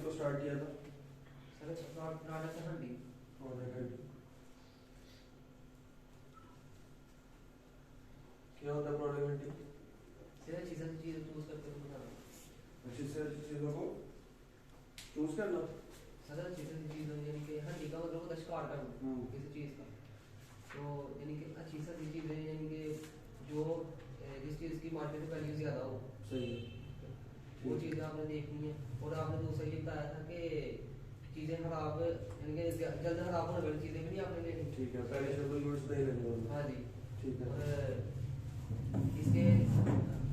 इसको स्टार्ट किया था? Sir product hunting. Product hunting क्या होता है प्रोडक्ट हंटिंग? सर अच्छी से चीज़ चूज करके उनको बताना। अच्छी से अच्छी चीज़ों को चूज करना। सर अच्छी से चीज़ यानी कि हंटिंग का मतलब होता है शिकार करना किसी चीज़ का। तो यानी कि अच्छी से अच्छी चीज़ें यानी कि जो जिस चीज़ की मार्केट वैल्यू ज़्यादा हो, सही है, वो चीज़ें आपने देखनी है। और आपने दूसरा ये बताया था कि चीज़ें खराब यानी कि जल्द खराब होने वाली चीज़ें भी नहीं आपने लेनी। ठीक है, पेरिशेबल गुड्स नहीं लेने वाले। हाँ जी, ठीक है। और इसके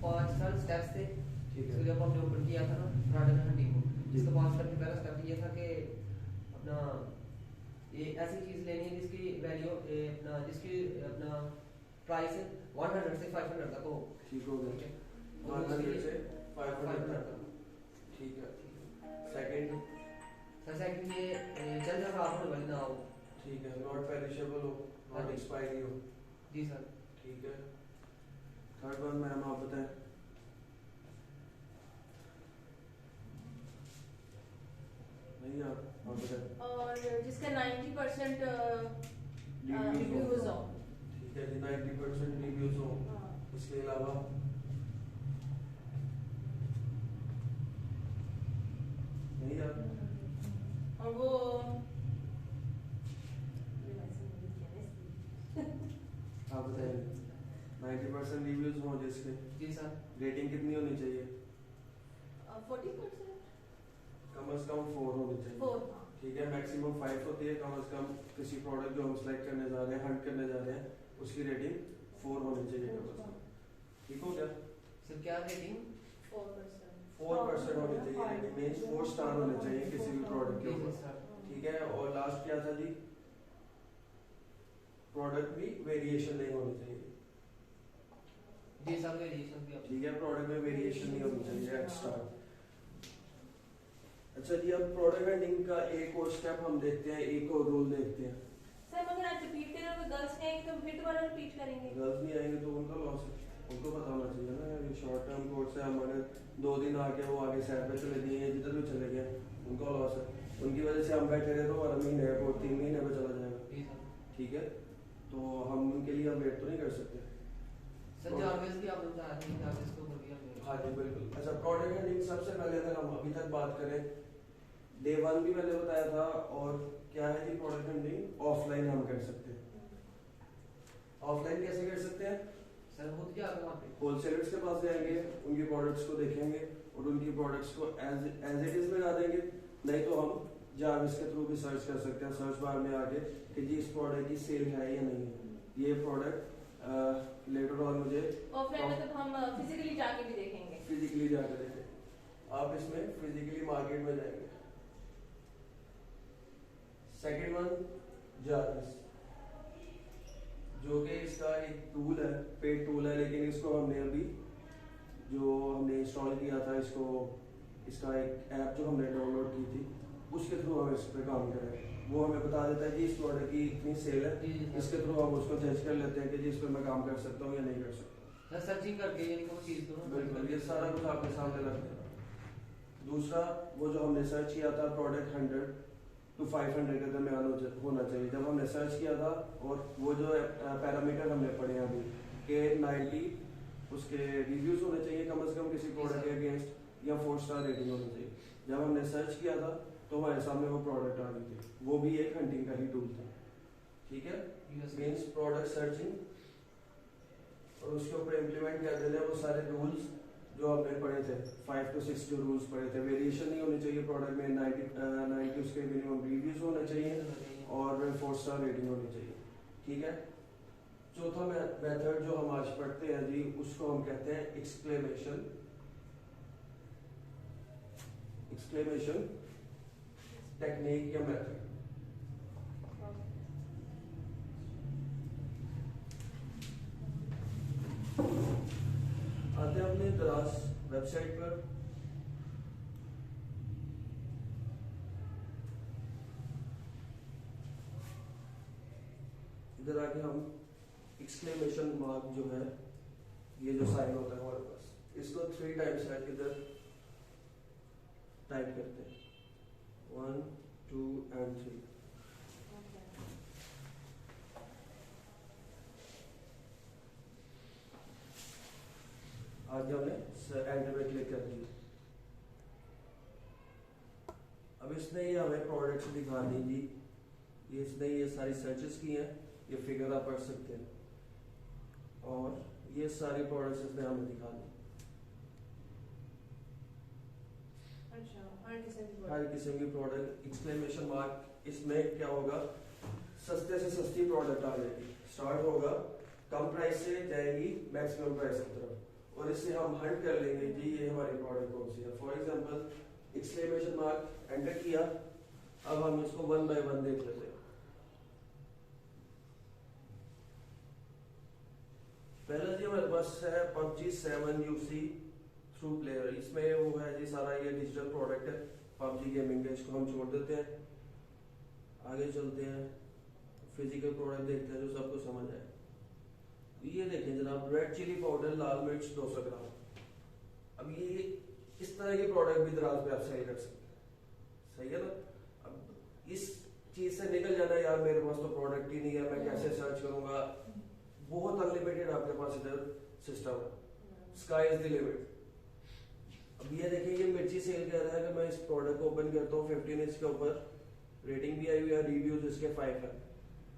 5 साल स्टेप्स थे। ठीक है। इसको जब हमने ओपन किया था ना प्रोडक्ट हंटिंग को, इसका 5 स्टेप पहला स्टेप ये था कि अपना ये ऐसी चीज़ लेनी है जिसकी वैल्यू अपना जिसकी अपना प्राइस 100 से 500 तक हो। ठीक हो गया। 100 से 500 तक। ठीक है। सेकंड सेकंड ये जल्द खराब होने वाली ना हो। ठीक है, नॉट पेरिशेबल हो, नॉट एक्सपायरी हो। जी सर। ठीक है। थर्ड वन मैम आप बताएं। नहीं आप बताएं। और जिसका 90% रिव्यूज हो। ठीक है जी, 90% रिव्यूज हो। इसके अलावा नहीं आप और वो आप बताएं। 90% रिव्यूज हो जिसके। जी सर। रेटिंग कितनी होनी चाहिए? 40%। कम से कम 4 होनी चाहिए। 4। ठीक है, मैक्सिमम 5 होती है। कम से कम किसी प्रोडक्ट जो हम सेलेक्ट करने जा रहे हैं, हंट करने जा रहे हैं, उसकी रेटिंग 4 होनी चाहिए कम से कम। ठीक हो गया? सर क्या रेटिंग? 4%। 4% होनी चाहिए रेटिंग, मींस 4 स्टार होने चाहिए किसी भी प्रोडक्ट के ऊपर। ठीक है। और लास्ट क्या था जी? प्रोडक्ट भी वेरिएशन नहीं होनी चाहिए। जी सर, वेरिएशन भी। ठीक है, प्रोडक्ट में वेरिएशन नहीं होनी चाहिए एक्स्ट्रा। अच्छा जी, अब प्रोडक्ट हंटिंग का एक और स्टेप हम देखते हैं, एक और रूल देखते हैं। सर मगर आप रिपीट करें तो गर्ल्स नहीं आएंगे तो फिर दोबारा रिपीट करेंगे। गर्ल्स नहीं आएंगे तो उनका लॉस है, उनको पता होना चाहिए ना। ये शॉर्ट टर्म कोर्स है, हम अगर 2 दिन आके वो आगे सैर पे चले गए, जिधर भी चले गए, उनका लॉस है। उनकी वजह से हम बैठे रहे तो हमारा महीने को 3 महीने में चला जाएगा। ठीक है, तो हम उनके लिए हम वेट तो नहीं कर सकते। सर जारवेज भी आपने बताया था, जारवेज को बोल दिया। हाँ जी बिल्कुल। अच्छा, प्रोडक्ट हंटिंग सबसे पहले अगर हम अभी तक बात करें, डे 1 भी मैंने बताया था। और क्या है जी, प्रोडक्ट हंटिंग ऑफलाइन हम कर सकते हैं। ऑफलाइन कैसे कर सकते हैं? सर वो तो जाकर वहाँ पे होलसेलर्स के पास जाएंगे, उनकी प्रोडक्ट्स को देखेंगे और उनकी प्रोडक्ट्स को एज इट इज लगा देंगे। नहीं तो हम जारविस के थ्रू भी सर्च कर सकते हैं, सर्च बार में आके कि जी इस प्रोडक्ट की सेल है या नहीं है। ये प्रोडक्ट लेटर ऑन मुझे ऑफलाइन में तो हम फिजिकली जाके भी देखेंगे। फिजिकली जाकर देखें। आप इसमें फिजिकली मार्केट में जाएंगे। सेकंड वन जारविस, जो कि इसका एक टूल है, पेड टूल है, लेकिन इसको हमने अभी जो हमने इंस्टॉल किया था, इसका एक ऐप जो हमने डाउनलोड की थी, उसके थ्रू हम इस पे काम करें। वो हमें बता देता है कि इस प्रोडक्ट की इतनी सेल है, इसके थ्रू हम उसको जज कर लेते हैं कि जी इस पर मैं काम कर सकता हूँ या नहीं कर सकता। सर्चिंग करके यानी कि वो चीज को बिल्कुल, ये सारा कुछ आपके सामने रख देगा। दूसरा, वो जो हमने सर्च किया था प्रोडक्ट 100 to 500 के दरमियान होना चाहिए। जब हमने सर्च किया था, और वो जो पैरामीटर हमने पढ़े हैं अभी के 90 उसके रिव्यूज होने चाहिए कम से कम किसी प्रोडक्ट के अगेंस्ट, या 4 स्टार रेटिंग होनी चाहिए। जब हमने सर्च किया था तो हमारे सामने वो प्रोडक्ट आ गई थी, वो भी एक हंटिंग का ही टूल था। ठीक है, मींस प्रोडक्ट सर्चिंग, और उसके ऊपर इम्प्लीमेंट कर देते हैं वो सारे रूल्स जो हमने पढ़े थे। 5 to 6 जो रूल्स पढ़े थे। वेरिएशन नहीं होनी चाहिए प्रोडक्ट में, 90 उसके मिनिमम रिव्यूज होने चाहिए और 4 स्टार रेटिंग होनी चाहिए। ठीक है। चौथा मेथड जो हम आज पढ़ते हैं जी, उसको हम कहते हैं एक्सक्लेमेशन टेक्निक या मेथड। आते हैं अपने दराज वेबसाइट पर। इधर आके हम एक्सक्लेमेशन मार्क जो है, ये जो साइन होता है हमारे पास, इसको 3 टाइम्स इधर टाइप करते हैं। 1 2 and 3। आज हमने एंटर में क्लिक कर दिया। अब इसने ये हमें प्रोडक्ट्स दिखा दी जी, ये इसने ये सारी सर्चेस की हैं, ये फिगर आप पढ़ सकते हैं, और ये सारी प्रोडक्ट्स इसने हमें दिखा दी। अच्छा, हर किस्म की हर किस्म की प्रोडक्ट, एक्सक्लेमेशन मार्क, इसमें क्या होगा, सस्ते से सस्ती प्रोडक्ट आ जाएगी, स्टार्ट होगा कम प्राइस से जाएगी मैक्सिमम प्राइस की तरफ, और इससे हम हंट कर लेंगे जी ये हमारी प्रोडक्ट कौन सी है। For example exclamation mark enter किया, अब हम इसको 1 by 1 देख लेते हैं। पहला जी हमारे पास है PUBG 7 UC थ्रू प्लेयर, इसमें वो है जी सारा ये डिजिटल प्रोडक्ट है PUBG गेमिंग का, इसको हम छोड़ देते हैं, आगे चलते हैं, फिजिकल प्रोडक्ट देखते हैं जो सबको समझ आए। ये देखें जनाब, रेड चिली पाउडर, लाल मिर्च 200 ग्राम। अब ये इस तरह के प्रोडक्ट भी दराज पे आप सेल कर सकते हैं, सही है ना। अब इस चीज से निकल जाना यार मेरे पास तो प्रोडक्ट ही नहीं है, मैं कैसे सर्च करूंगा, बहुत अनलिमिटेड आपके पास इधर सिस्टम है, स्काई इज द लिमिट। अब ये देखिए ये मिर्ची सेल कर रहा है कि मैं इस प्रोडक्ट को ओपन करता हूँ, 15 इंच के ऊपर रेटिंग भी आई हुई है, रिव्यूज इसके 5 है।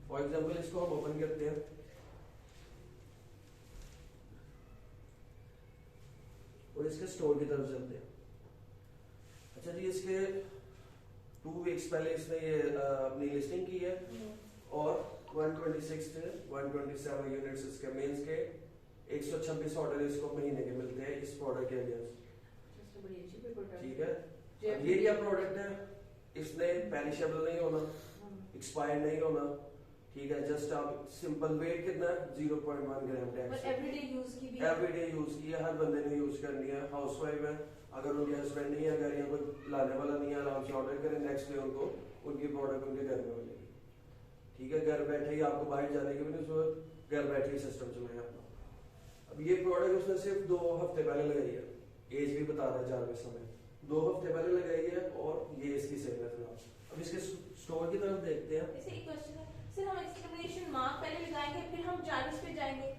फॉर एग्जांपल इसको हम ओपन करते हैं, और इसके स्टोर की तरफ चलते हैं। अच्छा जी, इसके 2 वीक्स पहले इसने ये अपनी लिस्टिंग की है, और 126 से 127 यूनिट्स इसके मेंस के, 126 ऑर्डर इसको महीने के मिलते हैं इस प्रोडक्ट के अगेंस्ट, ठीक है। अब ये क्या प्रोडक्ट है, इसने पेरिशेबल नहीं होना, एक्सपायर नहीं होना, ठीक है। जस्ट आप सिंपल वेट कितना है, 0.1 ग्राम टैक्स, एवरीडे यूज की भी, एवरीडे यूज की है, हर बंदे ने यूज करनी है। हाउसवाइफ है, अगर उनके हस्बैंड नहीं है घर या कोई लाने वाला नहीं है, आराम से ऑर्डर करें, नेक्स्ट डे उनको उनकी प्रोडक्ट उनके घर में मिलेगी, ठीक है। घर बैठे ही आपको बाहर जाने की भी नहीं जरूरत, घर बैठे ही सिस्टम चलाएं अपना। अब ये प्रोडक्ट उसने सिर्फ 2 हफ्ते पहले लगाई है, एज भी बता रहा है 4 समय, 2 हफ्ते पहले लगाई है, और ये इसकी सेल है फिलहाल। अब इसके स्टोर की तरफ देखते हैं। इसे एक क्वेश्चन है सर, हम एक्सक्लेमेशन मार्क पहले लगाएंगे फिर हम चार्जेस पे जाएंगे?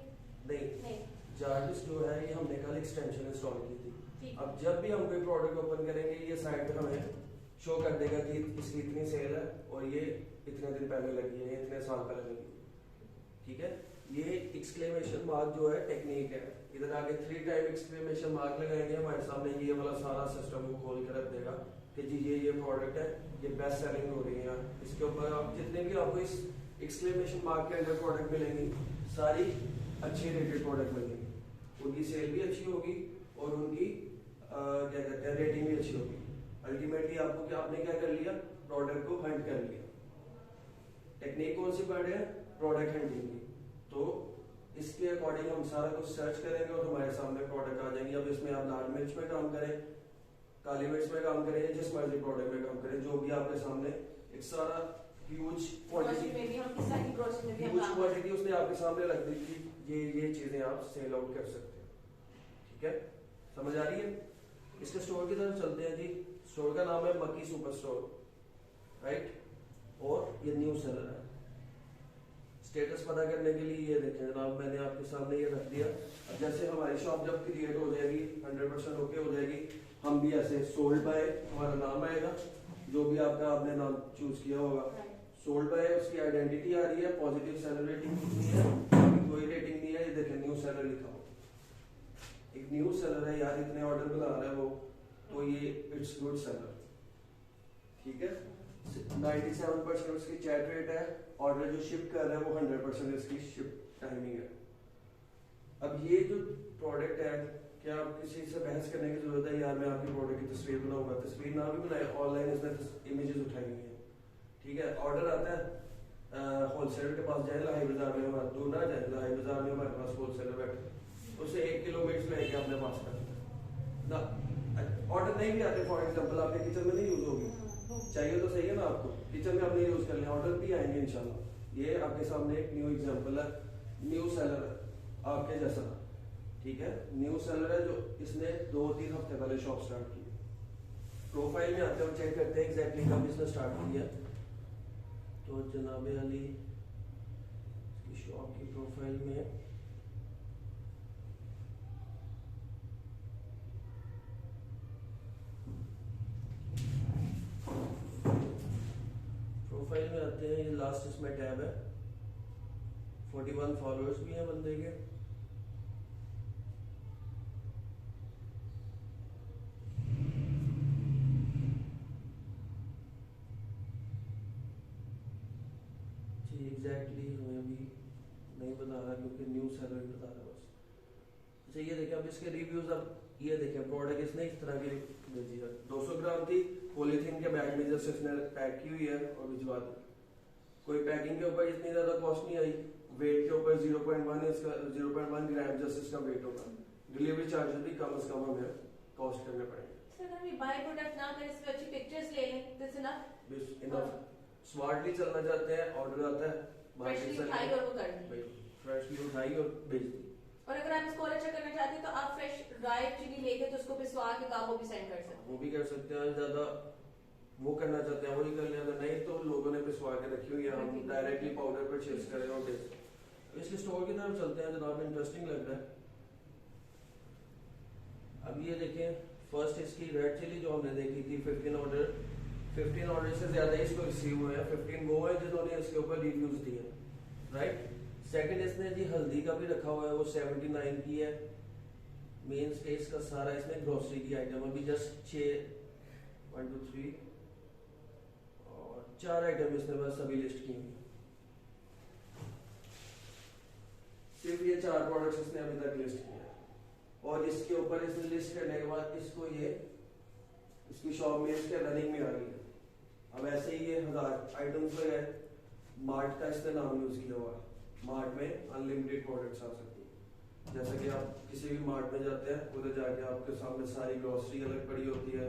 नहीं, चार्जेस जो है ये हमने कल एक्सटेंशन इंस्टॉल की थी। ठीक। अब जब भी हम कोई प्रोडक्ट ओपन करेंगे, ये साइट पे हमें शो कर देगा कि इसकी इतनी सेल है, और ये इतने दिन पहले लगी है, इतने साल पहले लगी है, ठीक है। ये एक्सक्लेमेशन मार्क जो है टेक्निक है, इधर आगे 3 टाइम एक्सक्लेमेशन मार्क लगाएंगे, हमारे सामने ये वाला सारा सिस्टम को खोल कर रख देगा कि जी ये प्रोडक्ट है, ये बेस्ट सेलिंग हो रही है। इसके ऊपर आप जितने भी आपको इस एक्सक्लेमेशन मार्क के अंदर प्रोडक्ट मिलेंगी, सारी अच्छी रेटेड प्रोडक्ट मिलेंगी, उनकी सेल भी अच्छी होगी, और उनकी क्या कहते हैं रेटिंग भी अच्छी होगी। अल्टीमेटली आपको क्या, आपने क्या कर लिया, प्रोडक्ट को हंट कर लिया। टेक्निक कौन सी पढ़ रहे हैं, प्रोडक्ट हंटिंग की। तो इसके अकॉर्डिंग हम सारा कुछ सर्च करेंगे और हमारे सामने प्रोडक्ट आ जाएंगे। अब इसमें आप लाल मिर्च में काम करें, काली मिर्च में काम करें, जिस मर्जी प्रोडक्ट में काम करें, जो भी आपके सामने एक सारा ह्यूज क्वांटिटी उसने आपके सामने रख दी कि ये चीजें आप सेल आउट कर सकते हैं, ठीक है। समझ आ रही है। इसके स्टोर की तरफ चलते हैं जी। स्टोर का नाम है मक्की सुपर स्टोर, राइट, और ये न्यू सेलर है। स्टेटस पता करने के लिए ये देखें जनाब, मैंने आपके सामने ये रख दिया। अब जैसे हमारी शॉप जब क्रिएट हो जाएगी, 100% ओके हो जाएगी, हम भी ऐसे सोल्ड बाय हमारा नाम आएगा, जो भी आपने नाम चूज किया होगा, सोल्ड बाय उसकी आइडेंटिटी आ रही है, पॉजिटिव सेलर रेटिंग कितनी है, कोई रेटिंग नहीं है, ये देखें न्यू सेलर लिखा हो, एक न्यू सेलर है यार, इतने ऑर्डर बना रहा है वो, तो ये इट्स गुड सेलर, ठीक है। 97% उसकी चैट रेट है, ऑर्डर जो शिप कर रहा है वो 100% इसकी शिप टाइमिंग है। अब ये जो प्रोडक्ट है, क्या आप किसी से बहस करने की जरूरत है, यार मैं आपकी प्रोडक्ट की तस्वीर बनाऊंगा, तस्वीर ना भी बनाए, ऑनलाइन इसने इमेजेस उठाई हुई है, ठीक है। ऑर्डर आता है होलसेलर के पास, जाए लाही बाजार में, हमारा दूर ना जाए, लाही बाजार में हमारे पास होलसेलर बैठे, उसे 1 किलो मिर्च लेके अपने पास करते ना, ऑर्डर नहीं भी आते। फॉर एग्जाम्पल आपके किचन में नहीं यूज होगी, चाहिए तो सही है ना आपको, किचन में आप नहीं यूज कर लें, ऑर्डर भी आएंगे इंशाल्लाह। ये आपके सामने एक न्यू एग्जांपल है, न्यू सेलर है आपके जैसा, ठीक है। न्यू सेलर है जो इसने 2-3 हफ्ते पहले शॉप स्टार्ट की, प्रोफाइल में आते हैं और चेक करते हैं एग्जैक्टली कब इसने स्टार्ट किया। तो जनाब अली इसकी शॉप की प्रोफाइल में आते हैं, ये लास्ट इसमें टैब है, 41 फॉलोअर्स भी हैं बंदे के। जी एग्जैक्टली हमें भी नहीं बता रहा क्योंकि न्यू सेलर ही बता रहा बस। अच्छा ये देखें अब इसके रिव्यूज, अब ये देखें प्रोडक्ट इसने इस तरह की भेजी है, 200 ग्राम थी, पॉलीथीन के बैग में जैसे इसने पैक की हुई है और भिजवा दी। कोई पैकिंग के ऊपर इतनी ज्यादा कॉस्ट नहीं आई, वेट के ऊपर 0.1 इसका 0.1 ग्राम जैसे इसका वेट होगा। डिलीवरी चार्जेस भी कम से कम हमें कॉस्ट करने पड़ेंगे। सर अगर हम बाय प्रोडक्ट ना करें, इसमें अच्छी पिक्चर्स ले लें, दिस इनफ। स्मार्टली चलना चाहते हैं, ऑर्डर आता है, फ्रेशली उठाई और वो कर दी, फ्रेशली उठाई और भेज दी। और अगर आप इसको और अच्छा करना चाहते हैं तो आप फ्रेश ड्राई चिली लेके तो उसको पिसवा के काबू भी सेंड कर सकते हैं। वो भी कर सकते हैं, ज्यादा वो करना चाहते हैं वही कर लें, अगर नहीं तो लोगों ने पिसवा के रखी हुई है, हम डायरेक्टली पाउडर परचेज करें और भेज दें। इसके स्टोर की तरफ चलते हैं जनाब, इंटरेस्टिंग लग रहा है। अब ये देखें फर्स्ट इसकी रेड चिली जो हमने देखी थी, 15 ऑर्डर से ज्यादा इसको रिसीव हुए हैं, 15 वो है जिन्होंने इसके ऊपर रिव्यूज दिए, राइट। सेकंड इसने जी हल्दी का भी रखा हुआ है, वो 79 की है। मीन्स के इसका सारा इसमें ग्रोसरी की आइटम, अभी जस्ट 1 2 3 और 4 आइटम इसने बस अभी लिस्ट की हुई। सिर्फ ये 4 प्रोडक्ट्स इसने अभी तक लिस्ट किए हैं, और इसके ऊपर इसने लिस्ट करने के बाद इसको ये इसकी शॉप में इसके रनिंग में आ रही है। अब ऐसे ही ये 1000 आइटम्स में है, मार्ट का इसने नाम यूज किया हुआ है। मार्ट में अनलिमिटेड प्रोडक्ट्स आ सकती है, जैसे कि आप किसी भी मार्ट में जाते हैं, उधर जाके आपके सामने सारी ग्रोसरी अलग पड़ी होती है,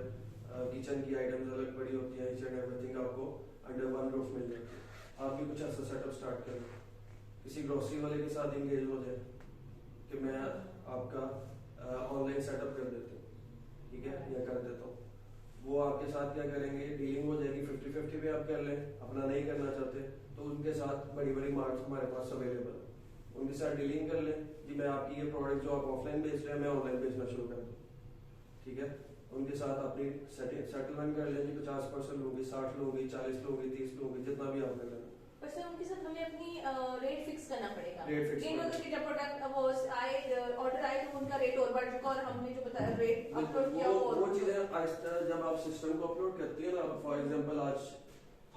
किचन की आइटम्स अलग पड़ी होती है, ईच एंड एवरीथिंग आपको अंडर वन रूफ मिल जाती है। आप भी कुछ ऐसा सेटअप स्टार्ट करें, किसी ग्रोसरी वाले के साथ इंगेज हो जाए कि मैं आपका ऑनलाइन सेटअप कर देता हूँ, ठीक है, या कर देता हूँ। वो आपके साथ क्या करेंगे, डीलिंग हो जाएगी, 50-50 भी आप कर लें, अपना नहीं करना चाहते तो उनके साथ बड़ी बड़ी मार्ट्स हमारे पास अवेलेबल है, उनके साथ डीलिंग कर लें जी, मैं आपकी ये प्रोडक्ट जो आप ऑफलाइन बेच रहे हैं मैं ऑनलाइन बेचना शुरू कर दूँ, ठीक है। उनके साथ अपनी सेटलमेंट कर लें जी, 50% लोगे, 60 लोगे, 40 लोगे, 30 लोगे, जितना भी आप कर लेना। पर सर उनके साथ हमें अपनी रेट फिक्स करना पड़ेगा। रेट फिक्स ये मतलब कि जब प्रोडक्ट वो आए, ऑर्डर आए तो उनका रेट और बढ़ चुका और हमने जो बताया रेट अपलोड किया वो चीजें आहिस्ता जब आप सिस्टम को अपलोड करती है ना, फॉर एग्जांपल आज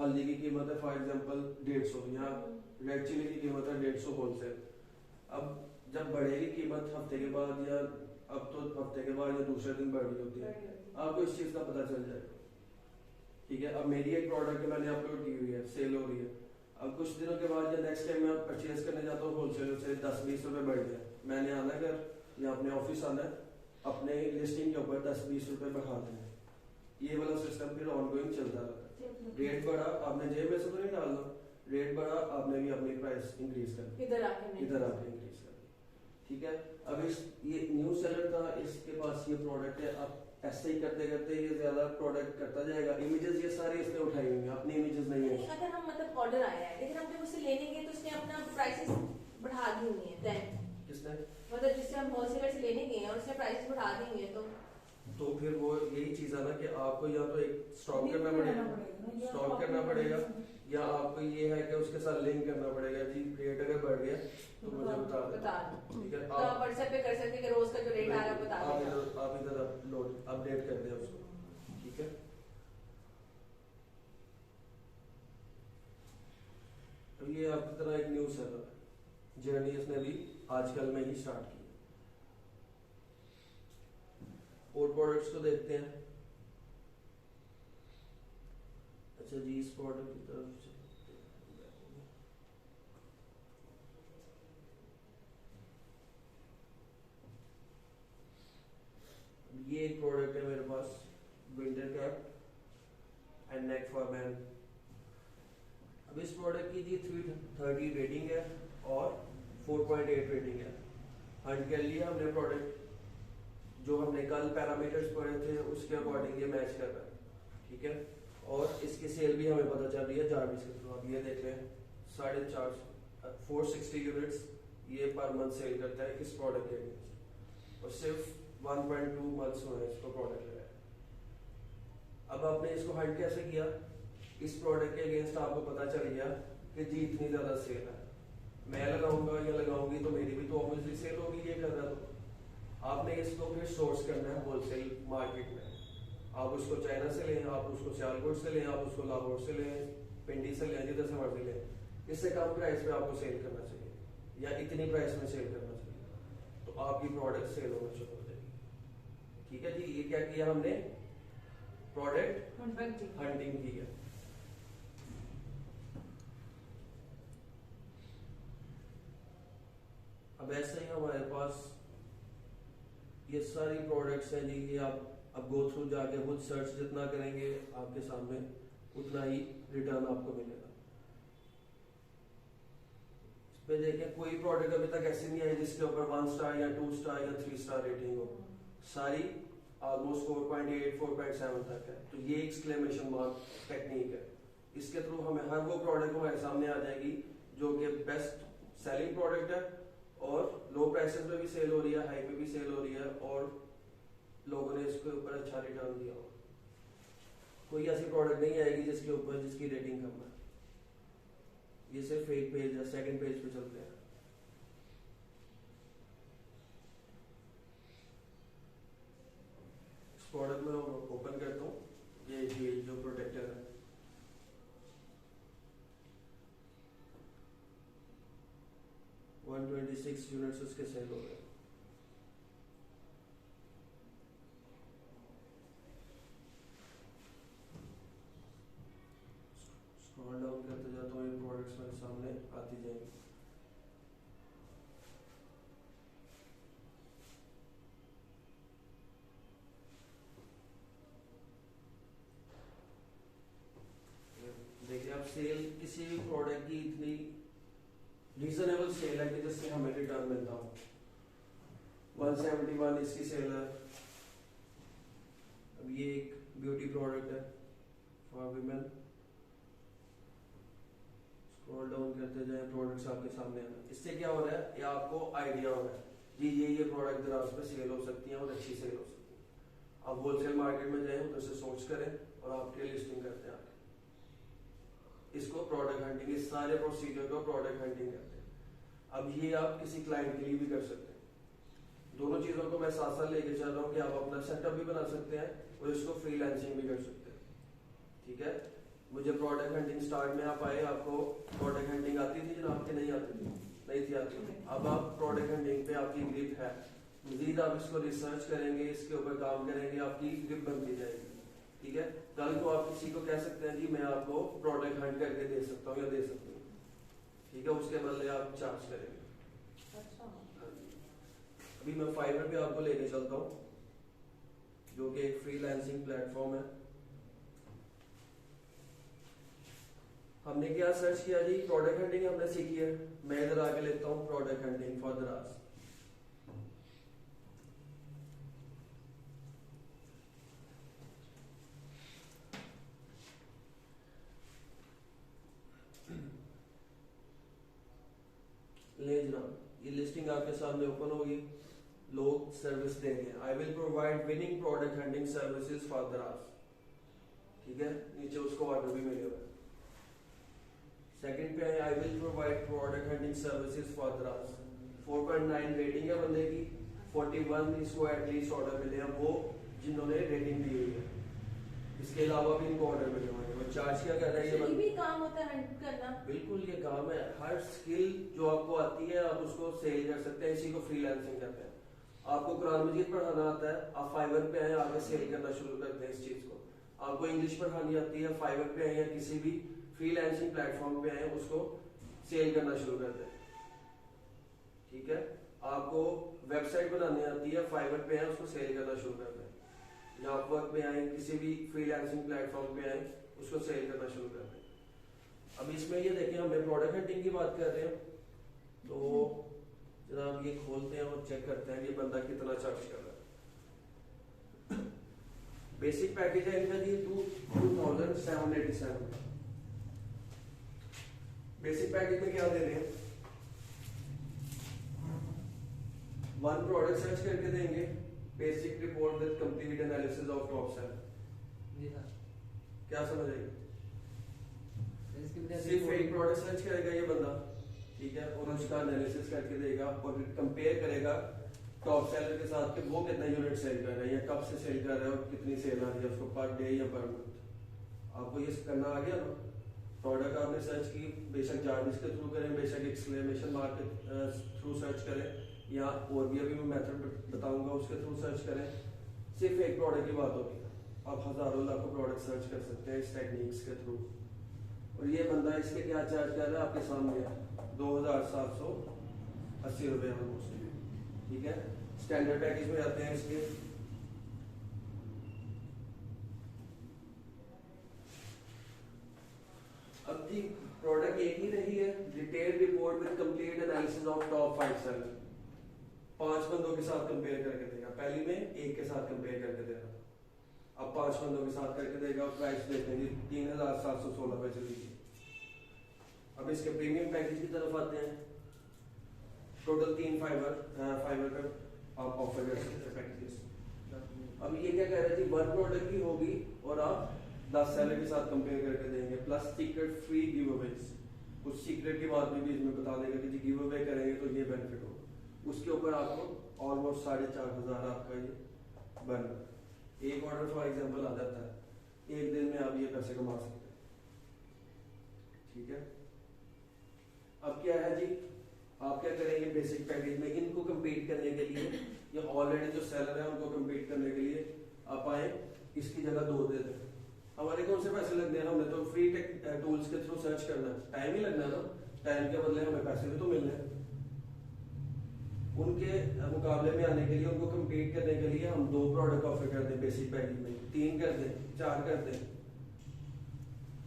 हल्दी की कीमत है फॉर एग्जांपल 150, या रेड चिली की कीमत है 150 होलसेल। अब जब बढ़ेगी कीमत हफ्ते के बाद, या अब तो हफ्ते के बाद या दूसरे दिन बढ़ रही होती है, आपको इस चीज का पता चल जाएगा, ठीक है। अब मेरी एक प्रोडक्ट मैंने अपलोड की हुई है, सेल हो रही है, अब कुछ दिनों के बाद या नेक्स्ट टाइम मैं परचेज करने जाता हूँ होलसेल से 10-20 रुपए बढ़ गया, मैंने आना है घर या अपने ऑफिस आना है, अपने लिस्टिंग के ऊपर 10-20 रुपए बढ़ा देना। ये वाला सिस्टम फिर ऑनगोइंग चलता रहता है। रेट बढ़ा आपने जेब में से तो नहीं डालना, रेट बढ़ा आपने भी अपनी प्राइस इंक्रीज कर इधर आके इंक्रीज कर, ठीक है। अब इस ये न्यू सेलर था, इसके पास ये प्रोडक्ट है, अब ऐसे ही करते करते ये ज्यादा प्रोडक्ट करता जाएगा। इमेजेस ये सारे इसने उठाई हुई हैं, अपनी इमेजेस नहीं है। अगर हम मतलब ऑर्डर आया है लेकिन हम जब उससे लेने गए तो उसने अपना प्राइसेस बढ़ा दी हुई है, देन किसने, मतलब जिससे हम होलसेलर से लेने गए हैं और उसने प्राइसेस बढ़ा दी हुई है, तो फिर वो यही चीज है ना कि आपको या तो एक स्टॉक करना पड़ेगा, या आपको ये है कि उसके साथ लिंक करना पड़ेगा जी, रेट अगर बढ़ गया तो मुझे बता दो, ठीक है। तो आप व्हाट्सएप पे कर सकते हैं कि रोज का जो रेट आ रहा है बता दो, आप इधर अपडेट कर दें उसको, ठीक है। तो ये आपकी तरह एक न्यू सर्वर जर्नी इसने भी आजकल में ही स्टार्ट की। और प्रोडक्ट्स को देखते हैं। अच्छा जी, इस प्रोडक्ट की तरफ ये एक प्रोडक्ट है मेरे पास, winter cap and neck for man. अब इस प्रोडक्ट की जी 330 रेटिंग है और 4.8 रेटिंग है। हंट कर लिया हमने प्रोडक्ट, जो हमने कल पैरामीटर्स पढ़े थे उसके अकॉर्डिंग ये मैच कर रहा है। ठीक है। और इसकी सेल भी हमें पता चल रही है जारविस के थ्रू। आप ये देख लें 450 460 यूनिट्स ये पर मंथ सेल करता है इस प्रोडक्ट के अगेंस्ट, और सिर्फ 1.2 मंथ्स हुए हैं इसको प्रोडक्ट लगाए। अब आपने इसको हंट कैसे किया? इस प्रोडक्ट के अगेंस्ट आपको पता चल गया कि जी इतनी ज्यादा सेल है, मैं लगाऊंगा या लगाऊंगी तो मेरी भी तो ऑब्वियसली सेल होगी ये कर रहा। तो आपने इसको फिर सोर्स करना है होलसेल मार्केट में। आप उसको चाइना से लें, आप उसको सियालकोट से लें, आप उसको लाहौर से लें, पिंडी से लें, जिधर से मर्जी लें, इससे कम प्राइस पे आपको सेल करना चाहिए या इतनी प्राइस में सेल करना चाहिए, तो आपकी प्रोडक्ट सेल होना शुरू हो जाएगी। ठीक है जी, ये क्या किया हमने? प्रोडक्ट हंटिंग की है। अब ऐसे ही हमारे पास ये सारी प्रोडक्ट्स हैं जी, ये आप अब गो थ्रू जाके खुद सर्च जितना करेंगे आपके सामने उतना ही रिटर्न आपको मिलेगा। इस पे देखें कोई प्रोडक्ट अभी तक ऐसे नहीं आई जिसके ऊपर 1 स्टार या 2 स्टार या 3 स्टार रेटिंग हो, सारी ऑलमोस्ट 4.8 4.7 तक है। तो ये एक्सक्लेमेशन मार्क टेक्निक है, इसके थ्रू हमें हर वो प्रोडक्ट हमारे सामने आ जाएगी जो कि बेस्ट सेलिंग प्रोडक्ट है और लो प्राइसेस पे भी सेल हो रही है, हाई पे भी सेल हो रही है और लोगों ने इसके ऊपर अच्छा रिटर्न दिया हो। कोई ऐसी प्रोडक्ट नहीं आएगी जिसके ऊपर जिसकी रेटिंग कम है। ये सिर्फ एक पेज है, सेकंड पेज पे चलते हैं। इस प्रोडक्ट में ओपन करता हूँ, ये जो प्रोटेक्टर है, वन 126 यूनिट्स उसके सेल हो गए। स्क्रॉल डाउन करते जाता हूँ, ये प्रोडक्ट्स मेरे सामने आती जाएंगी। देखिए आप सेल किसी भी प्रोडक्ट की इतनी रीजनेबल सेल है कि जिससे हमें रिटर्न मिलता हो। 171 इसकी सेल है। अब ये एक ब्यूटी प्रोडक्ट है फॉर विमेन। स्क्रॉल डाउन करते जाए, प्रोडक्ट्स आपके सामने आ रहे हैं। इससे क्या हो रहा है, ये आपको आइडिया हो रहा है जी ये प्रोडक्ट दराज पे सेल हो सकती है और अच्छी सेल हो सकती है। आप होलसेल मार्केट में जाए, उधर से सोच करें और आप ट्रेल लिस्टिंग करते हैं आगे। इसको प्रोडक्ट हंटिंग, इस सारे प्रोसीजर को प्रोडक्ट हंटिंग कहते हैं। अब ये आप किसी क्लाइंट के लिए भी कर सकते हैं। दोनों चीजों को मैं साथ साथ लेके चल रहा हूँ कि आप अपना सेटअप भी बना सकते हैं और इसको फ्रीलांसिंग भी कर सकते हैं। ठीक है, मुझे प्रोडक्ट हंटिंग स्टार्ट में आप आए, आपको प्रोडक्ट हंटिंग आती थी जनाब कि नहीं आती थी? नहीं थी आती। अब आप प्रोडक्ट हंटिंग पे आपकी ग्रिप है, मजीद आप इसको रिसर्च करेंगे, इसके ऊपर काम करेंगे, आपकी ग्रिप बनती जाएगी। ठीक है, कल को आप किसी को कह सकते हैं जी मैं आपको प्रोडक्ट हंट करके दे सकता हूँ या दे सकती हूँ। ठीक है, उसके बदले आप चार्ज करेंगे। अच्छा, अभी मैं फाइवर पे आपको लेके चलता हूँ जो कि एक फ्रीलांसिंग प्लेटफॉर्म है। हमने क्या सर्च किया जी, प्रोडक्ट हंटिंग हमने सीखी है। मैं इधर आके लेता हूँ प्रोडक्ट हंटिंग फॉर दराज। ले जनाब, ये लिस्टिंग आपके सामने ओपन होगी। लोग सर्विस देंगे, I will provide winning product hunting services for दराज। ठीक है, नीचे उसको ऑर्डर भी मिले हुए। सेकंड पे है I will provide product hunting services for दराज। 4.9 रेटिंग है बंदे की, 41 इसको एटलीस्ट ऑर्डर मिले हैं, वो जिन्होंने रेटिंग दी हुई है। इसके अलावा भी इनको ऑर्डर मिले हुए हैं। वो चार्ज क्या कर रहा है ये भी काम होता है हंट करना? बिल्कुल, ये काम है। हर स्किल जो आपको आती है आप उसको सेल कर सकते हैं, इसी को फ्रीलांसिंग कहते हैं। आपको कुरान मजीद पढ़ाना आता है, आप फाइवर पे आए, आगे सेल करना शुरू करते हैं इस चीज को। आपको इंग्लिश पढ़ानी आती है, फाइवर पे आए या किसी भी फ्रीलांसिंग प्लेटफॉर्म पे आए, उसको सेल करना शुरू करते हैं। ठीक है, आपको वेबसाइट बनानी आती है, फाइवर पे आए, उसको सेल करना शुरू करते हैं। या आप वर्क पे आए, किसी भी फ्रीलांसिंग प्लेटफॉर्म पे आए, उसको सेल करना शुरू करते हैं। अब इसमें ये देखिए, हम प्रोडक्ट हंटिंग की बात कर रहे हैं, तो जनाब ये खोलते हैं और चेक करते हैं ये बंदा कितना चार्ज कर रहा है। बेसिक पैकेज है इनका जी 2 787। बेसिक पैकेज में क्या दे रहे हैं, वन प्रोडक्ट सर्च करके देंगे, basic report with complete analysis of top sale. जी सर। क्या समझ आएगी? इसकी वजह से सिर्फ एक प्रोडक्ट सर्च करेगा ये बंदा, ठीक है, और उसका एनालिसिस करके देगा और कंपेयर करेगा टॉप सेलर के साथ कि वो कितना यूनिट सेल कर रहा है या कब से सेल कर रहा है और कितनी सेल आ रही है उसको पर डे या पर मंथ। आपको ये करना आ गया ना? प्रोडक्ट आपने सर्च की, बेशक जार्डिस के थ्रू करें, बेशक एक्सक्लेमेशन मार्क के थ्रू सर्च करें, या और भी अभी मैं मेथड बताऊंगा उसके थ्रू सर्च करें। सिर्फ एक प्रोडक्ट की बात होगी, आप हजारों लाखों प्रोडक्ट सर्च कर सकते हैं इस टेक्निक्स के थ्रू। और ये बंदा इसके क्या चार्ज कर रहा है आपके सामने है, 2780 रुपये ऑलमोस्ट, ठीक है। स्टैंडर्ड पैकेज में आते हैं इसके, अब जी प्रोडक्ट एक ही रही है, detail report with complete analysis of top 5 seller. 5 बंदों के साथ कंपेयर करके देगा, पहली में एक के साथ कंपेयर करके देगा, अब 5 बंदों के साथ करके देगा। प्राइस देते हैं 3716 रुपए चली। अब इसके प्रीमियम पैकेज की तरफ आते हैं। टोटल 3 फाइबर का आप ऑफर कर सकते हैं पैकेजेस। अब ये क्या कह रहे थे, वन प्रोडक्ट की होगी और आप 10 सेलर के साथ कंपेयर करके देंगे, plus secret free give Awez. कुछ सीक्रेट की बात भी इसमें बता देगा कि जी गिव अवे करेंगे तो ये बेनिफिट होगा। उसके ऊपर आपको ऑलमोस्ट 4500 आपका ये बन, एक ऑर्डर फॉर एग्जांपल आ जाता है, एक दिन में आप ये पैसे कमा सकते हैं, ठीक है। अब क्या है जी, आप क्या करेंगे बेसिक पैकेज में, इनको कंपीट करने के लिए, या ऑलरेडी जो सेलर है उनको कंपीट करने के लिए आप आए, इसकी जगह 2 दे दें। हमारे कौन से पैसे लगने हैं, हमने तो फ्री टूल्स के थ्रू सर्च करना है, टाइम ही लगना है ना, टाइम के बदले हमें पैसे भी तो मिलने हैं। उनके मुकाबले में आने के लिए, उनको कंपीट करने के लिए हम 2 प्रोडक्ट ऑफर कर दें बेसिक पैकेज में, 3 कर दें, 4 कर दें।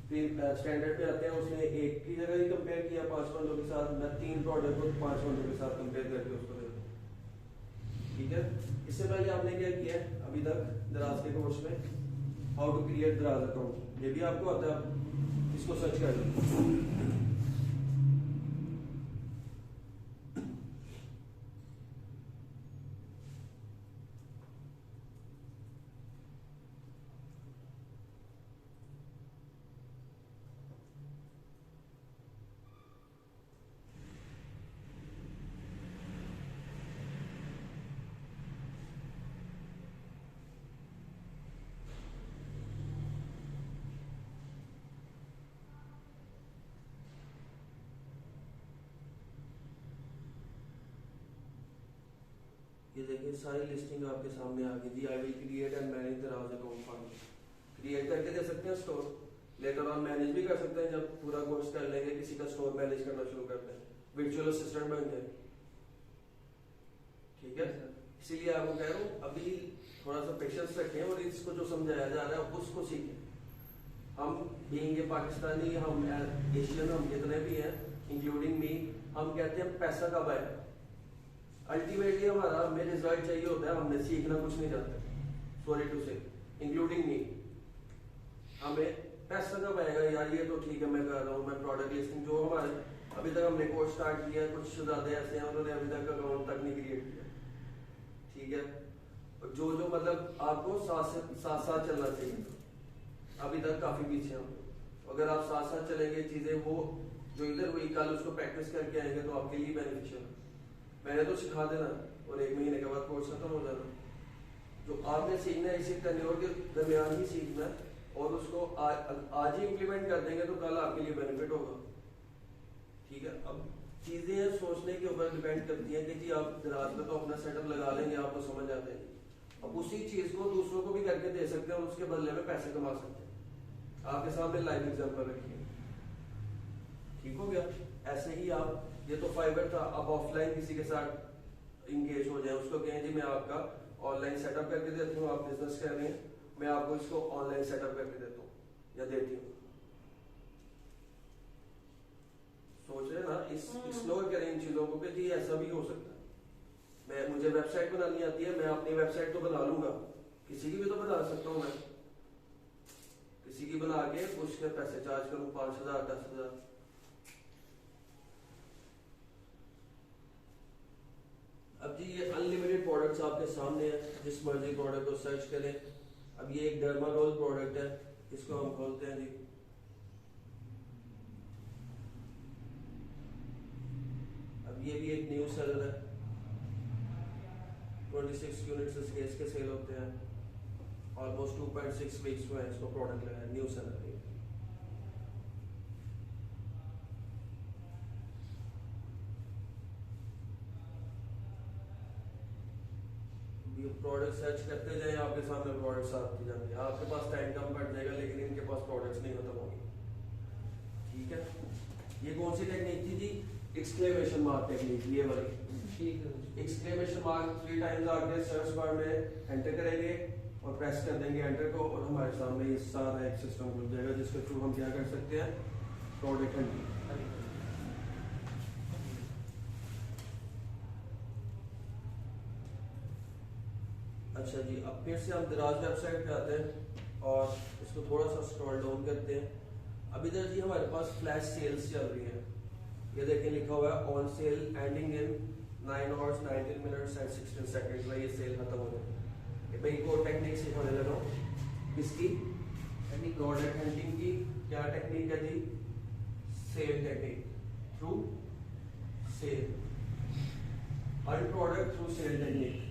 फिर स्टैंडर्ड पे आते हैं, उसने एक की जगह ही कंपेयर किया 5 बंदों के साथ, मैं 3 प्रोडक्ट को 5 बंदों के साथ कंपेयर करके उसको दे दूं, ठीक है। इससे पहले आपने क्या किया है अभी तक दराज के कोर्स में, हाउ टू क्रिएट दराज अकाउंट, ये भी आपको आता है, आप इसको सर्च कर लो। ये देखिए सारी लिस्टिंग आपके सामने आ गई जी। I will create and manage Daraz account for, create करके दे सकते हैं स्टोर, लेटर ऑन मैनेज भी कर सकते हैं। जब पूरा कोर्स कर लेंगे किसी का स्टोर मैनेज करना शुरू करते हैं, वर्चुअल असिस्टेंट बन जाए, ठीक है। इसीलिए आपको कह रहा हूँ अभी थोड़ा सा पेशेंस रखें और इसको जो समझाया जा रहा है उसको सीखें। हम बीइंग ए पाकिस्तानी, हम एशियन, हम जितने भी हैं इंक्लूडिंग मी, हम कहते हैं पैसा कब आएगा। अल्टीमेटली हमारा हमें रिजल्ट चाहिए होता है, हमने सीखना कुछ नहीं चाहते, सॉरी टू से इंक्लूडिंग मी। हमें पैसा कब आएगा यार, ये तो ठीक है मैं कर रहा हूँ, मैं प्रोडक्ट लिस्टिंग जो हमारे अभी तक हमने कोर्स स्टार्ट किया, कुछ ज्यादा ऐसे हैं उन्होंने अभी तक अकाउंट तक नहीं क्रिएट किया, ठीक है। जो मतलब आपको साथ साथ चलना चाहिए, अभी तक काफी पीछे हम। अगर आप साथ साथ चलेंगे चीजें, वो जो इधर हुई कल उसको प्रैक्टिस करके आएंगे तो आपके लिए बेनिफिशियल। मैंने तो सिखा देना और 1 महीने के बाद कोर्स खत्म हो जाना। जो आपने सीखना है इसी टेन्योर के दरमियान ही सीखना है, और उसको आज ही इम्प्लीमेंट कर देंगे तो कल आपके लिए बेनिफिट होगा, ठीक है। अब चीजें सोचने के ऊपर डिपेंड करती हैं कि जी आप दराज में तो अपना सेटअप लगा लेंगे, आपको समझ आते हैं, अब उसी चीज को दूसरों को भी करके दे सकते हैं और उसके बदले में पैसे कमा सकते हैं। आपके सामने लाइव एग्जांपल रखिए, ठीक हो गया। ऐसे ही आप, ये तो फाइबर था, अब ऑफलाइन किसी के साथ इंगेज हो जाए, उसको कहें जी मैं आपका ऑनलाइन सेटअप करके देती हूँ, आप बिजनेस कर रहे हैं, मैं आपको इसको ऑनलाइन सेटअप करके देता हूँ या देती हूँ। सोच रहे ना, एक्सप्लोर करें इन चीजों को कि जी ऐसा भी हो सकता है। मुझे वेबसाइट बनानी आती है, मैं अपनी वेबसाइट तो बना लूंगा, किसी की भी तो बना सकता हूँ मैं। इसी की बना के उसके पैसे चार्ज करूँ 5,000 10,000। अब जी ये अनलिमिटेड प्रोडक्ट्स आपके सामने है, जिस मर्जी प्रोडक्ट को सर्च करें। अब ये एक डर्मारोल प्रोडक्ट है, इसको हम खोलते हैं जी। अब ये भी एक न्यू सेलर है, 26 यूनिट्स इसके सेल होते हैं। ऑलमोस्ट 2.6 वीक्स में इसको प्रोडक्ट लगा है, न्यू सेलर है। प्रोडक्ट सर्च करते जाए, आपके सामने प्रोडक्ट्स आते जाएंगे। आपके पास टाइम कम बढ़ जाएगा, लेकिन इनके पास प्रोडक्ट्स नहीं खत्म होंगे। ठीक है, ये कौन सी टेक्निक थी जी? एक्सक्लेमेशन मार्क टेक्निक, ये वाली। ठीक है। एक्सक्लेमेशन मार्क 3 टाइम्स आके सर्च बार में एंटर करेंगे और प्रेस कर देंगे एंटर को, और हमारे सामने ये सारा एक सिस्टम खुल जाएगा, जिसके थ्रू हम क्या कर सकते हैं, प्रोडक्ट हंटिंग। अच्छा जी, अब फिर से हम दराज वेबसाइट पे आते हैं और इसको थोड़ा सा स्क्रॉल डाउन करते हैं। अब इधर जी हमारे पास फ्लैश सेल्स चल रही है। ये देखें लिखा हुआ है on sale ending in 9 hours 19 minutes and 16 seconds में ये सेल खत्म हो जाए। मैं एक और टेक्निक सिखाने लगा हूँ, किसकी? प्रोडक्ट हंटिंग की। क्या टेक्निक है जी? Sale technique, through sale, earn product through sale technique.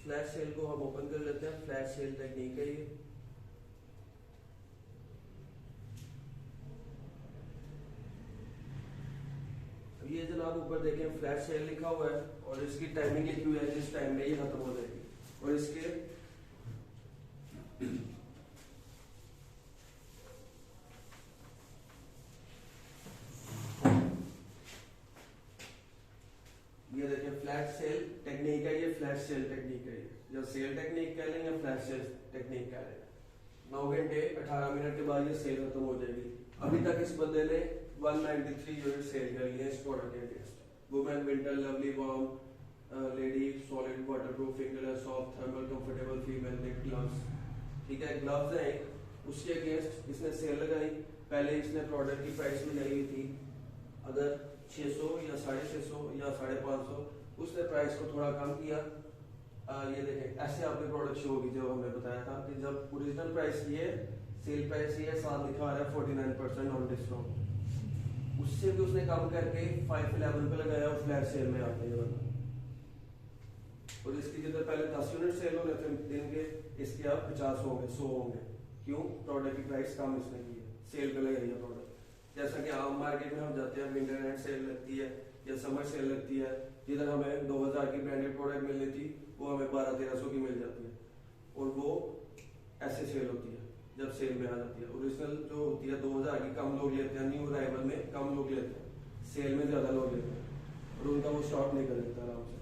Flash sale को हम ओपन कर लेते हैं। फ्लैश सेल टेक्निक है ये। अब ये जनाब ऊपर देखें फ्लैश सेल लिखा हुआ है और इसकी टाइमिंग लिखी हुई है, जिस टाइम में ये खत्म हो जाएगी। और इसके ये देखें फ्लैश सेल टेक्निक है, ये फ्लैश सेल टेक्निक है। या सेल टेक्निक कह लें या फ्लैश सेल टेक्निक कह लें। 9 घंटे 18 मिनट के बाद ये सेल खत्म हो जाएगी। अभी तक इस बंदे ने 193 यूनिट सेल कर लिए इस प्रोडक्ट के against. Women winter lovely warm lady solid waterproof fingerless soft thermal comfortable female neck gloves. ठीक है, ग्लव्स हैं, उसके अगेंस्ट इसने सेल लगाई। पहले इसने प्रोडक्ट की प्राइस लगाई हुई थी अगर 600 या 650 या 550, उसने प्राइस को थोड़ा कम किया। ये देखें ऐसे आपके प्रोडक्ट शो होगी, जो हमने बताया था कि जब ओरिजिनल प्राइस ये सेल प्राइस ये साथ लिखा आ रहा है 49% ऑन डिस्काउंट, उससे भी उसने कम करके 511 पे लगाया और फ्लैश सेल में आते हैं वाला। और इसकी जिधर पहले 10 यूनिट सेल होने थे दिन के, इसके अब 50 होंगे 100 होंगे। क्यों? प्रोडक्ट की प्राइस कम इसने की है, सेल पे लगाई है प्रोडक्ट। जैसा कि आम मार्केट में हम जाते हैं, विंटर एंड सेल लगती है या समर सेल लगती है, जिधर हमें 2000 की ब्रांडेड प्रोडक्ट मिलनी थी वो हमें 1200-1300 की मिल जाती है। और वो ऐसे सेल होती है जब सेल में आ जाती है। ओरिजिनल जो होती है 2000 की कम लोग लेते हैं, न्यू अराइवल में कम लोग लेते हैं, सेल में ज्यादा लोग लेते हैं और उनका वो स्टॉक नहीं कर देता आराम से।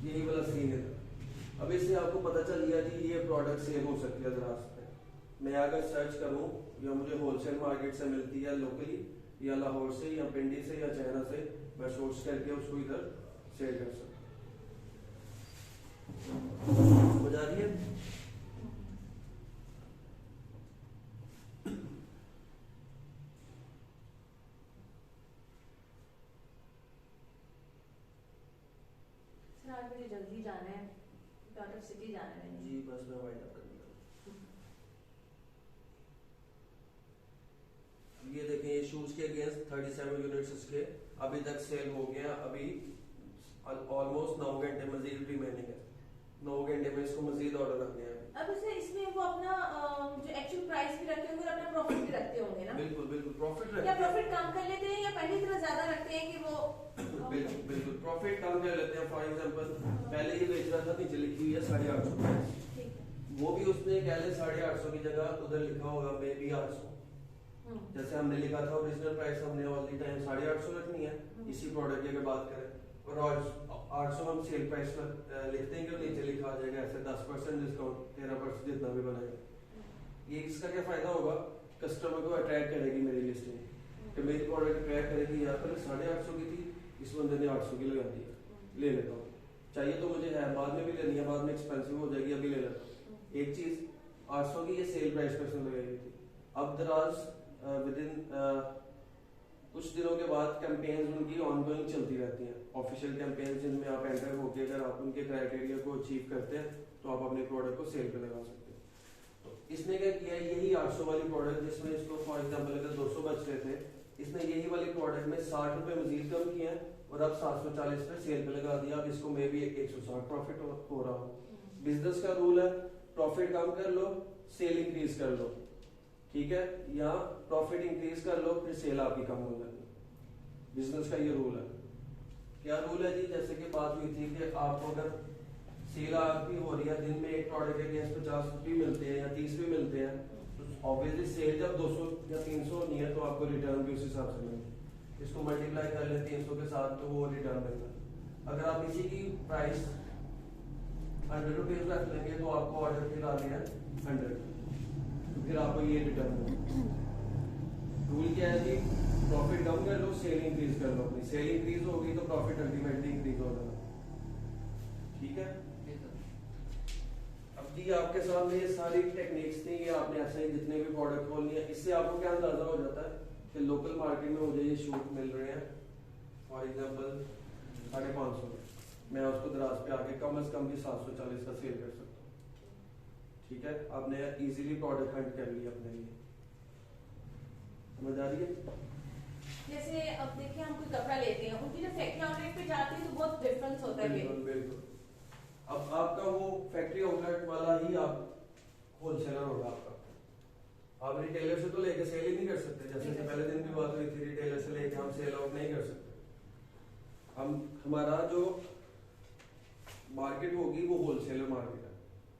यही वाला सीन है। अब इससे आपको पता चल गया कि ये प्रोडक्ट सेल हो सकती है दराज पे। मैं अगर सर्च करूँ या मुझे होलसेल मार्केट से मिलती है लोकली या लाहौर से या पिंडी से या चाइना से, मैं सोर्स करके उसको इधर सेल कर सकता हूँ। हो जा रही है? सर आज मुझे जल्दी जाना है, आउट ऑफ सिटी जाना है जी, बस मैं वाइंड अप कर दूंगा। ये देखें ये शूज के अगेंस्ट 37 यूनिट्स इसके अभी तक सेल हो गया। अभी ऑलमोस्ट 9 घंटे मजीद रिमेनिंग है। 9 घंटे में इसको मजीद ऑर्डर रखने हैं। अब इसे इसमें वो अपना जो एक्चुअल प्राइस भी रखते होंगे और अपना प्रॉफिट भी रखते होंगे ना? बिल्कुल बिल्कुल प्रॉफिट रखते या हैं। प्रॉफिट कम कर लेते हैं या पहले इतना ज्यादा रखते हैं कि वो बिल्कुल बिल्कुल प्रॉफिट कम कर लेते हैं। फॉर एग्जांपल पहले ये बेच रहा था, नीचे लिखी हुई है 850, ठीक है। वो भी उसने कह ले 850 की जगह उधर लिखा होगा मे बी 800। जैसे हमने लिखा था ओरिजिनल प्राइस हमने ऑल दी टाइम 850 रखनी है इसी प्रोडक्ट की अगर बात करें, और 800 हम सेल प्राइस पर लिख देंगे और नीचे लिखा आ जाएगा ऐसे 10% डिस्काउंट 13% जितना भी बनेगा। ये इसका क्या फायदा होगा? कस्टमर को अट्रैक्ट करेगी मेरी लिस्टिंग। कि मेरी प्रोडक्ट ट्रैक करे कि यार पहले 850 की थी, इस बंदे ने 800 की लगा दी, ले लेता हूँ, चाहिए तो मुझे है, बाद में भी लेनी है, बाद में एक्सपेंसिव हो जाएगी, अभी ले लेता हूँ। एक चीज 800 की ये सेल प्राइस पर लगाई गई थी। अब दराज विद इन कुछ दिनों के बाद कैंपेन्स उनकी ऑनगोइंग चलती रहती हैं, ऑफिशियल कैंपेन्स जिनमें आप एंटर होकर अगर आप उनके क्राइटेरिया को अचीव करते हैं तो आप अपने प्रोडक्ट को सेल पे लगा सकते हैं। तो इसने क्या किया, यही 800 वाली प्रोडक्ट जिसमें इसको फॉर एग्जाम्पल अगर 200 बच रहे थे, इसने यही वाली प्रोडक्ट में 60 रुपए मजीद कम किए हैं और अब 740 पे सेल पे लगा दिया। अब इसको मे भी 160 प्रॉफिट हो रहा हो। बिजनेस का रूल है, प्रॉफिट कम कर लो, सेल इंक्रीज कर लो, ठीक है, या प्रॉफिट इंक्रीज कर लो फिर सेल आपकी कम हो जाएगी। बिजनेस का ये रूल है। क्या रूल है जी, जैसे कि बात हुई थी कि आपको अगर सेल आपकी हो रही है, दिन में एक प्रोडक्ट के अगेंस्ट 50 भी मिलते हैं या 30 भी मिलते हैं, तो ऑब्वियसली सेल जब 200 या 300 नहीं है तो आपको रिटर्न भी उस हिसाब से मिलेगा। इसको मल्टीप्लाई कर ले 300 के साथ तो वो रिटर्न मिलेगा। अगर आप इसी की प्राइस 100 रुपीज रख लेंगे तो आपको ऑर्डर फिर आ गया 100, तो फिर आपको ये रिटर्न मिलेगा। रूल क्या है जी, प्रॉफिट कम कर लो, सेल इंक्रीज कर लो, अपनी सेल इंक्रीज होगी तो प्रॉफिट अल्टीमेटली इंक्रीज होगा, ठीक है। अब जी आपके सामने ये सारी टेक्निक्स थी, ये आपने ऐसे ही जितने भी प्रोडक्ट खोलनी है, इससे आपको क्या अंदाजा हो जाता है कि लोकल मार्केट में मुझे ये शूट मिल रहे हैं फॉर एग्जांपल 550 में, मैं उसको दराज पे आके कम से कम भी 740 का सेल कर सकता हूँ, ठीक है। आपने इजीली प्रोडक्ट हंट कर लिया अपने लिए, समझ आ रही है। जैसे अब देखिए हम कोई कपड़ा लेते हैं, उनकी जो फैक्ट्री आउटलेट पे जाती है तो बहुत डिफरेंस होता है। बिल्कुल बिल्कुल। अब आपका वो फैक्ट्री आउटलेट वाला ही आप होलसेलर होगा आपका, आप रिटेलर से तो लेके सेल ही नहीं कर सकते। जैसे कि पहले दिन भी बात हुई थी, रिटेलर से लेके हम सेल आउट नहीं कर सकते। हम हमारा जो मार्केट होगी वो होलसेलर मार्केट है,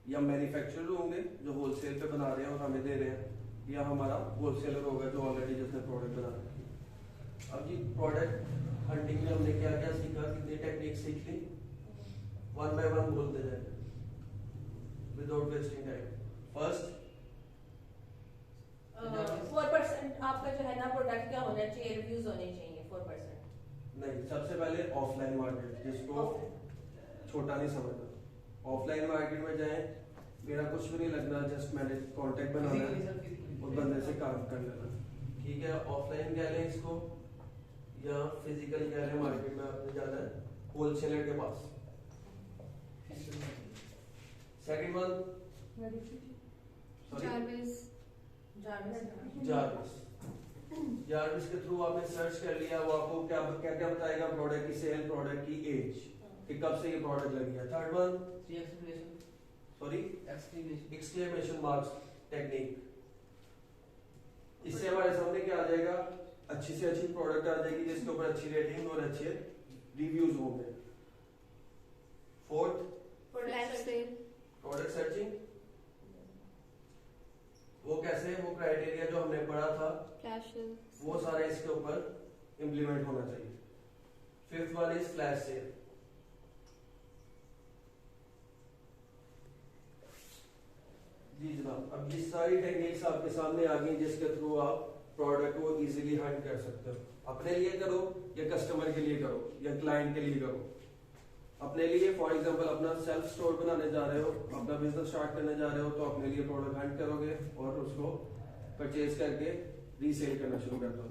या मैन्युफैक्चरर होंगे जो होलसेल पे बना रहे हैं और हमें दे रहे हैं, या हमारा होलसेलर होगा जो ऑलरेडी जिसने प्रोडक्ट बना रखी है। अब जी प्रोडक्ट हंटिंग में हमने क्या क्या सीखा, कितनी टेक्निक सीख ली, वन बाय वन बोलते जाए विदाउट वेस्टिंग टाइम। फर्स्ट 4% आपका जो है ना प्रोडक्ट क्या होना चाहिए, रिव्यूज होने चाहिए 4%। नहीं, सबसे पहले ऑफलाइन मार्केट, जिसको छोटा नहीं समझना, ऑफलाइन मार्केट में जाएं, मेरा कुछ भी नहीं लगना, जस्ट मैंने कांटेक्ट बनाना है और बंदे से काम कर लेना, ठीक है। ऑफलाइन कह लें इसको या फिजिकल कह लें, मार्केट में आपने जाना है होलसेलर के पास। सेकंड वन जारविस के थ्रू आपने सर्च कर लिया, वो आपको क्या क्या क्या बताएगा, प्रोडक्ट की सेल, प्रोडक्ट की एज, कि कब से ये प्रोडक्ट लगी है। Third one sorry exclamation marks technique, इससे हमारे सामने क्या आ जाएगा, अच्छी से अच्छी प्रोडक्ट आ जाएगी जिसके ऊपर अच्छी रेटिंग और अच्छे रिव्यूज होंगे। फोर्थ प्रोडक्ट सर्चिंग, वो कैसे, वो क्राइटेरिया जो हमने पढ़ा था वो सारे इसके ऊपर इंप्लीमेंट होना चाहिए। Fifth one is flash sale. जी जनाब, अब ये सारी टेक्निक्स आपके सामने आ गई जिसके थ्रू आप प्रोडक्ट को इजीली हंट कर सकते हो। अपने लिए करो या कस्टमर के लिए करो या क्लाइंट के लिए करो। अपने लिए फॉर एग्जांपल अपना सेल्फ स्टोर बनाने जा रहे हो, अपना बिजनेस स्टार्ट करने जा रहे हो, तो अपने लिए प्रोडक्ट हंट करोगे और उसको परचेज करके रीसेल करना शुरू कर दो।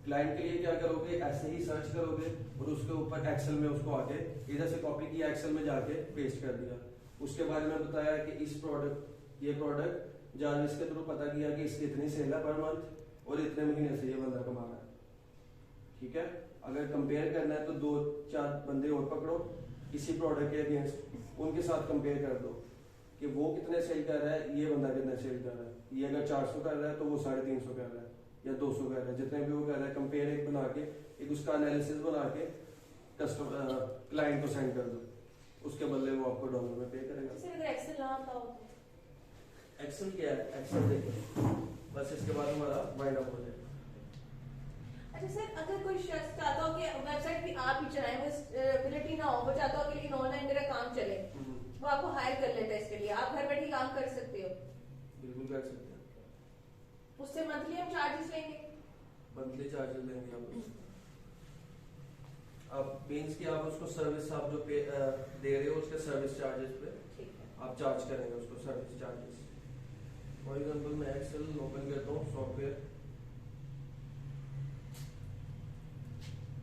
क्लाइंट के लिए क्या करोगे, ऐसे ही सर्च करोगे और उसके ऊपर एक्सेल में उसको आके इधर से कॉपी किया, एक्सेल में जाके पेस्ट कर दिया। उसके बारे में बताया कि इस प्रोडक्ट, ये प्रोडक्ट जारविस के थ्रू पता किया कि इसकी इतनी सेल है पर मंथ और इतने महीने से ये बंदा कमा रहा है, ठीक है। अगर कंपेयर करना है तो 2-4 बंदे और पकड़ो इसी प्रोडक्ट के अगेंस्ट, उनके साथ कंपेयर कर दो कि वो कितने सेल कर रहा है, ये बंदा कितने सेल कर रहा है। ये अगर 400 कर रहा है तो वो 350 कर रहा है या 200 कर रहा है, जितने भी वो कर रहा है कंपेयर एक बना के, एक उसका एनालिसिस बना के कस्टमर क्लाइंट को सेंड कर दो, उसके बदले वो आपको डॉलर में पे करेगा। अगर एक्सेल ना आता हो तो एक्सेल क्या है, एक्सेल देखो बस, इसके बाद हमारा वाइंड अप हो जाएगा। अच्छा सर, अगर कोई शख्स चाहता हो कि वेबसाइट भी आप ही चलाएं, वो एबिलिटी ना हो, वो चाहता हो कि लेकिन ऑनलाइन मेरा काम चले, वो आपको हायर कर लेता है, इसके लिए आप घर बैठे ही काम कर सकते हो। बिल्कुल कर सकते हैं। उससे मंथली हम चार्जेस लेंगे? मंथली चार्जेस लेंगे आप उससे। आप मीन्स कि आप उसको सर्विस आप जो पे दे रहे हो उसके सर्विस चार्जेस पे ठीक है। आप चार्ज करेंगे उसको सर्विस चार्जेस। फॉर एग्जांपल मैं एक्सेल ओपन करता हूँ सॉफ्टवेयर।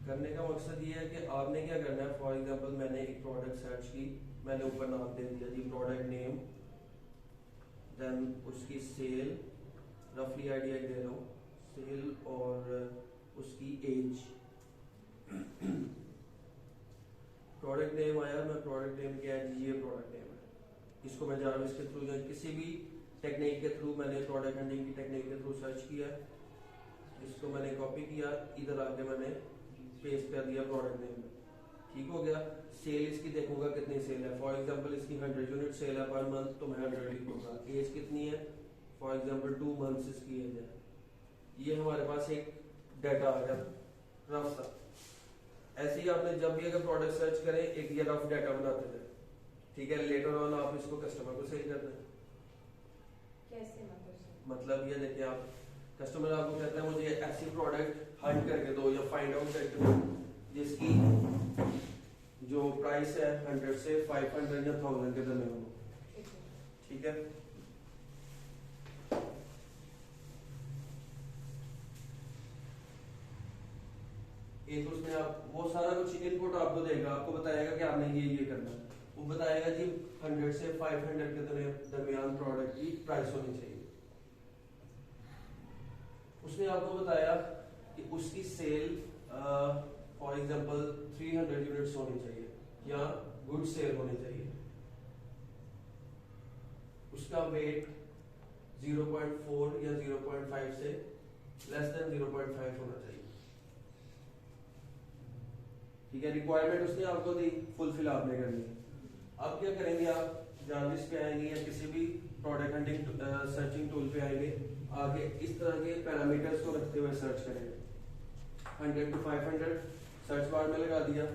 करने का मकसद ये है कि आपने क्या करना है। फॉर एग्जांपल मैंने एक प्रोडक्ट सर्च की, मैंने ऊपर नाम दे दिया जी प्रोडक्ट नेम, देन उसकी सेल, रफली आइडिया दे रहा हूँ सेल, और उसकी एज। प्रोडक्ट नेम आया, मैं प्रोडक्ट नेम क्या है जी, ये प्रोडक्ट नेम है। इसको मैं जारविस के थ्रू या किसी भी टेक्निक के थ्रू, मैंने प्रोडक्ट हंटिंग की टेक्निक के थ्रू सर्च किया, इसको मैंने कॉपी किया, इधर आके मैंने पेस्ट कर दिया प्रोडक्ट नेम में। ठीक हो गया। सेल इसकी देखूंगा कितनी सेल है। फॉर एग्जांपल इसकी 100 यूनिट सेल है पर मंथ, तो मैं 100 लिखूंगा। एज कितनी है, फॉर एग्जांपल 2 मंथ्स इसकी एज है। ये हमारे पास एक डाटा आ गया रफ सा। ऐसे ही आपने जब भी अगर प्रोडक्ट सर्च करें एक ये रफ डाटा बनाते थे, ठीक है। लेटर ऑन आप इसको कस्टमर को सेल कर दें। कैसे मतलब ये देखिए, आप कस्टमर आपको कहता है मुझे ऐसी प्रोडक्ट हंट करके दो या फाइंड आउट करके दो जिसकी जो प्राइस है 100 से 500 या 1000 के दरमियान हो। ठीक है। एक उसमें आप वो सारा कुछ इनपुट आपको देगा, आपको बताएगा कि आपने ये करना है। वो बताएगा जी 100 से 500 के दरमियान प्रोडक्ट की प्राइस होनी चाहिए। उसने आपको बताया कि उसकी सेल फॉर एग्जांपल 300 यूनिट्स होनी चाहिए या गुड सेल होनी चाहिए। उसका वेट 0.4 या 0.5 से लेस देन 0.5 होना चाहिए। ठीक है। रिक्वायरमेंट उसने आपको दी, फुलफिल आपने करनी है। अब क्या करेंगे, आप जारविस पे आएंगे या किसी भी प्रोडक्ट हंटिंग सर्चिंग टूल पे आएंगे, आगे इस तरह के पैरामीटर्स को रखते हुए सर्च करेंगे। 100 to 500 सर्च बार में लगा दिया।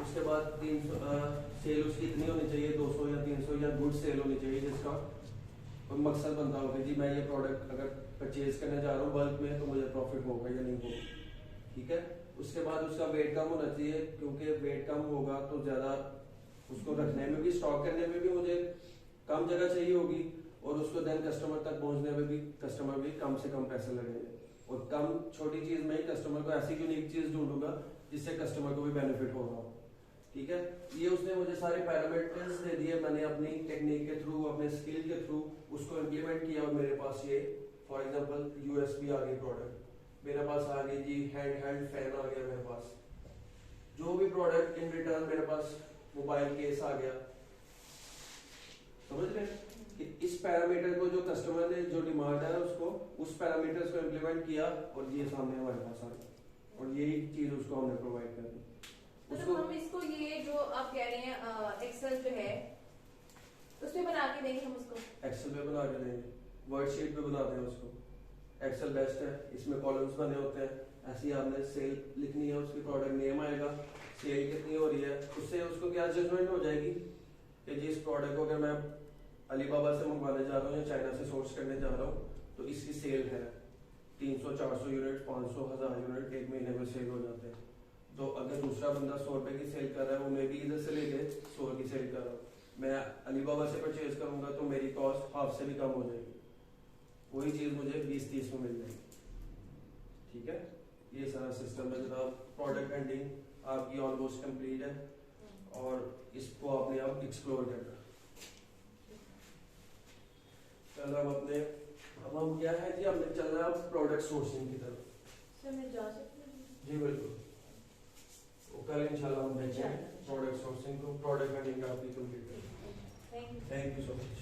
उसके बाद 300 सेल उसकी इतनी होनी चाहिए, 200 या 300 या गुड सेल होनी चाहिए जिसका मकसद बनता होगा जी मैं ये प्रोडक्ट अगर परचेज करने जा रहा हूँ बल्क में तो मुझे प्रॉफिट होगा या नहीं होगा। ठीक है। उसके बाद उसका वेट कम होना चाहिए, क्योंकि वेट कम होगा तो ज्यादा उसको रखने में भी, स्टॉक करने में भी मुझे कम जगह चाहिए होगी, और उसको देन कस्टमर तक पहुंचने में भी कस्टमर भी कम से कम पैसे लगेंगे। और कम छोटी चीज में ही कस्टमर को ऐसी यूनिक चीज ढूंढूंगा जिससे कस्टमर को भी बेनिफिट हो रहा हो। ठीक है। ये उसने मुझे सारे पैरामीटर्स दे दिए, मैंने अपनी टेक्निक के थ्रू, अपने स्किल के थ्रू उसको इम्प्लीमेंट किया, और मेरे पास ये फॉर एग्जांपल यूएसबी आ गई प्रोडक्ट, मेरे पास आ गई जी हैंड फैन आ गया मेरे पास, जो भी प्रोडक्ट इन रिटर्न मेरे पास मोबाइल केस आ गया। समझ रहे कि इस पैरामीटर को जो कस्टमर ने जो डिमांड है उसको, उस पैरामीटर्स को इम्प्लीमेंट किया और ये सामने हमारे पास आ गया, और यही चीज उसको हमने प्रोवाइड कर दी। मतलब हम इसको ये जो आप कह रहे हैं एक्सेल जो है उसमें बना के देंगे, हम उसको एक्सेल पे बना के देंगे, वर्कशीट पे बना देंगे उसको। एक्सेल बेस्ट है, इसमें कॉलम्स बने होते हैं। ऐसे ही आपने सेल लिखनी है, उसकी प्रोडक्ट नेम आएगा, सेल कितनी हो रही है, उससे उसको क्या जजमेंट हो जाएगी कि जिस प्रोडक्ट को अगर मैं अलीबाबा से मंगवाने जा रहा हूँ या चाइना से सोर्स करने जा रहा हूँ तो इसकी सेल है 300 400 यूनिट 500 1000 यूनिट एक महीने में सेल हो जाते हैं। तो अगर दूसरा बंदा 100 रुपए की सेल कर रहा है, वो मैं भी इधर से लेके 100 की सेल कर रहा हूँ, मैं अलीबाबा से परचेज करूंगा तो मेरी कॉस्ट हाफ से भी कम हो जाएगी, वही चीज मुझे 20-30 में मिल जाएगी। ठीक है। ये सारा सिस्टम है जनाब। प्रोडक्ट हंटिंग आपकी ऑलमोस्ट कंप्लीट है, और इसको आपने अब एक्सप्लोर करना। कल हम अपने अब हम क्या है जी, हमने चलना है अब प्रोडक्ट सोर्सिंग की तरफ। सर मैं जा सकती हूँ? जी बिल्कुल। तो कल इंशाल्लाह हम देखेंगे प्रोडक्ट सोर्सिंग को, प्रोडक्ट हंटिंग का आपकी कंप्लीट करेंगे। Thank you. Thank you so much.